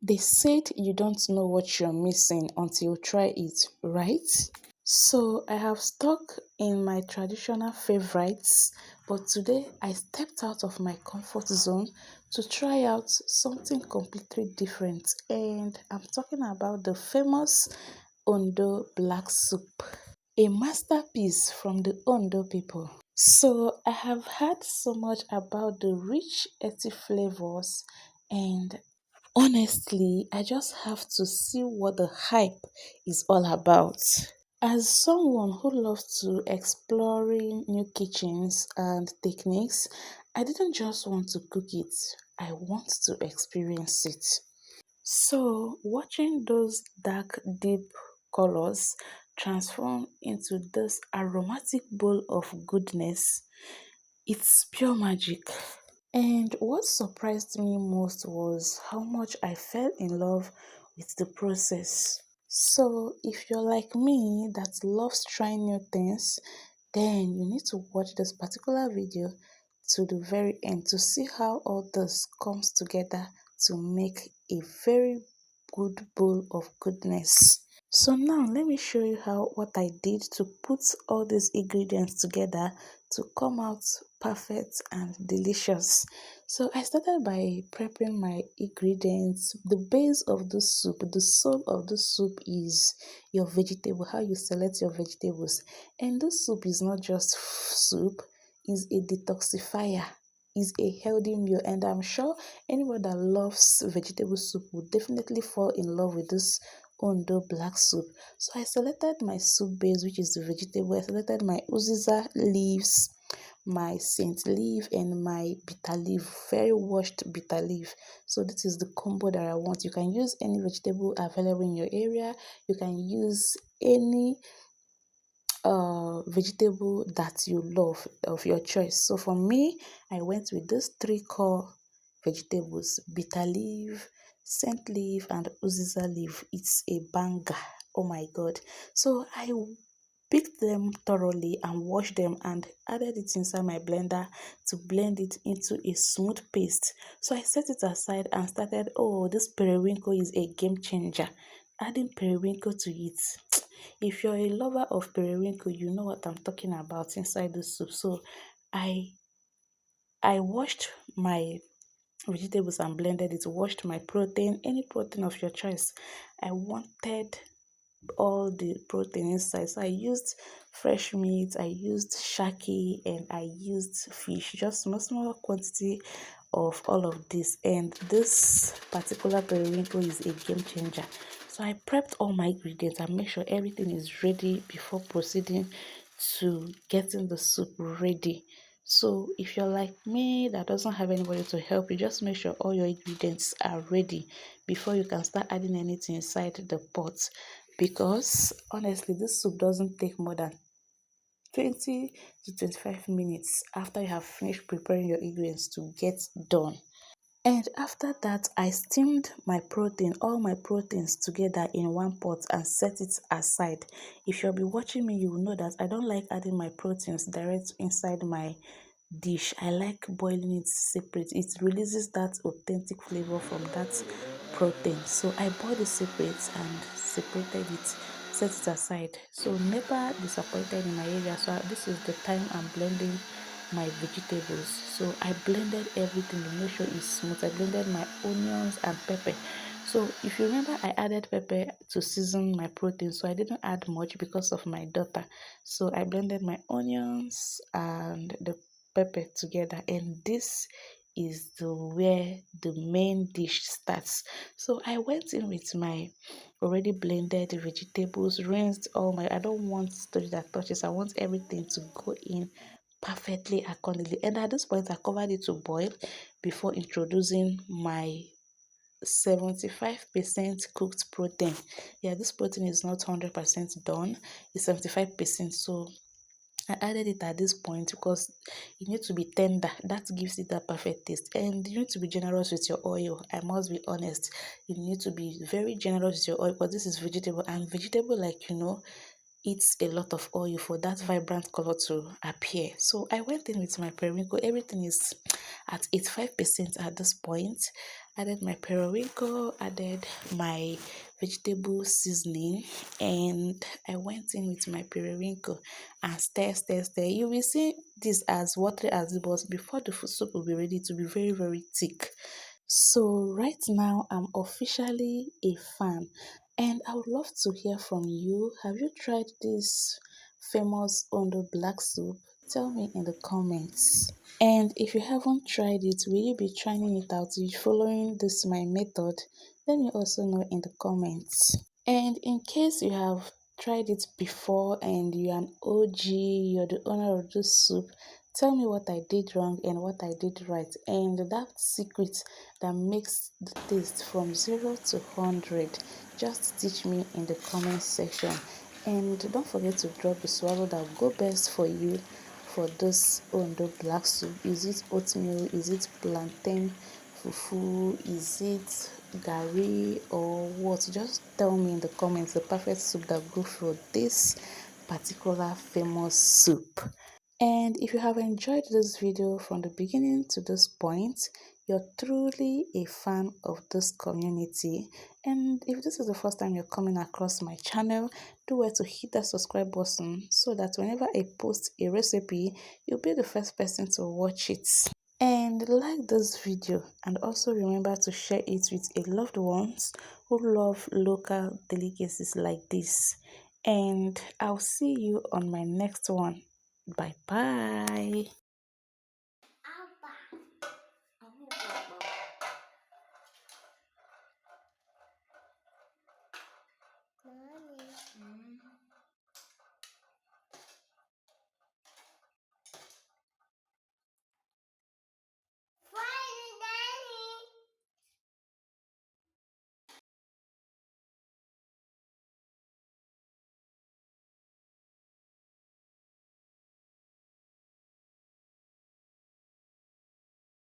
They said you don't know what you're missing until you try it, right? So I have stuck in my traditional favorites, but today I stepped out of my comfort zone to try out something completely different. And I'm talking about the famous Ondo Black Soup, a masterpiece from the Ondo people. So I have heard so much about the rich, earthy flavors, and honestly, I just have to see what the hype is all about. As someone who loves to exploring new kitchens and techniques, I didn't just want to cook it, I want to experience it. So, watching those dark, deep colors transform into this aromatic bowl of goodness, it's pure magic. And what surprised me most was how much I fell in love with the process. So, if you're like me that loves trying new things, then you need to watch this particular video to the very end to see how all this comes together to make a very good bowl of goodness. So now let me show you how what I did to put all these ingredients together to come out perfect and delicious. So I started by prepping my ingredients. The base of the soup, the soul of the soup is your vegetable, how you select your vegetables. And this soup is not just soup, is a detoxifier, is a healthy meal, and I'm sure anyone that loves vegetable soup would definitely fall in love with this Ondo Black Soup. So I selected my soup base, which is the vegetable. I selected my uziza leaves, my scent leaf, and my bitter leaf, very washed bitter leaf. So this is the combo that I want. You can use any vegetable available in your area. You can use any vegetable that you love of your choice. So for me, I went with these three core vegetables: bitter leaf, scent leaf, and uziza leaf. It's a banger. Oh my god. So I picked them thoroughly and washed them and added it inside my blender to blend it into a smooth paste. So I set it aside and started. Oh, this periwinkle is a game changer. Adding periwinkle to it. If you're a lover of periwinkle, you know what I'm talking about inside the soup. So I I washed my vegetables and blended it, washed my protein, any protein of your choice. I wanted all the protein inside. So I used fresh meat, I used shaki, and I used fish, just small quantity of all of this. And this particular periwinkle is a game changer. So I prepped all my ingredients and make sure everything is ready before proceeding to getting the soup ready. So if you're like me that doesn't have anybody to help you, just make sure all your ingredients are ready before you can start adding anything inside the pot, because honestly this soup doesn't take more than 20 to 25 minutes after you have finished preparing your ingredients to get done. And after that, I steamed my protein, all my proteins together in one pot and set it aside. If you'll be watching me, you will know that I don't like adding my proteins direct inside my dish. I like boiling it separate. It releases that authentic flavor from that protein. So I boiled it separate and separated it, set it aside. So never disappointed in my area. So this is the time I'm blending my vegetables. So I blended everything to make sure it's smooth. I blended my onions and pepper. So if you remember, I added pepper to season my protein, so I didn't add much because of my daughter. So I blended my onions and the pepper together, and this is the where the main dish starts. So I went in with my already blended vegetables, rinsed all my. I don't want touch that touches. I want everything to go in perfectly accordingly. And at this point, I covered it to boil before introducing my 75% cooked protein. Yeah, this protein is not 100% done, it's 75%. So I added it at this point because you need to be tender. That gives it that perfect taste. And you need to be generous with your oil. I must be honest. You need to be very generous with your oil because this is vegetable. And vegetable, like eats a lot of oil for that vibrant color to appear. So I went in with my periwinkle. Everything is at 85% at this point. added my periwinkle, added my vegetable seasoning, and I went in with my periwinkle and stir. You will see this as watery as it was before the soup will be ready to be very, very thick. So right now I'm officially a fan and I would love to hear from you. Have you tried this famous Ondo Black Soup? Tell me in the comments. And if you haven't tried it, will you be trying it out? Are you following this my method? Let me also know in the comments. And in case you have tried it before and you're an OG, you're the owner of this soup, tell me what I did wrong and what I did right. And that secret that makes the taste from 0 to 100, just teach me in the comment section. And don't forget to drop the swallow that will go best for you for this Ondo Black Soup. Is it oatmeal? Is it plantain fufu? Is it gari or what? Just tell me in the comments the perfect soup that goes for this particular famous soup. And if you have enjoyed this video from the beginning to this point, you're truly a fan of this community. And if this is the first time you're coming across my channel, do well to hit that subscribe button so that whenever I post a recipe, you'll be the first person to watch it. And like this video and also remember to share it with a loved ones who love local delicacies like this. And I'll see you on my next one. Bye bye.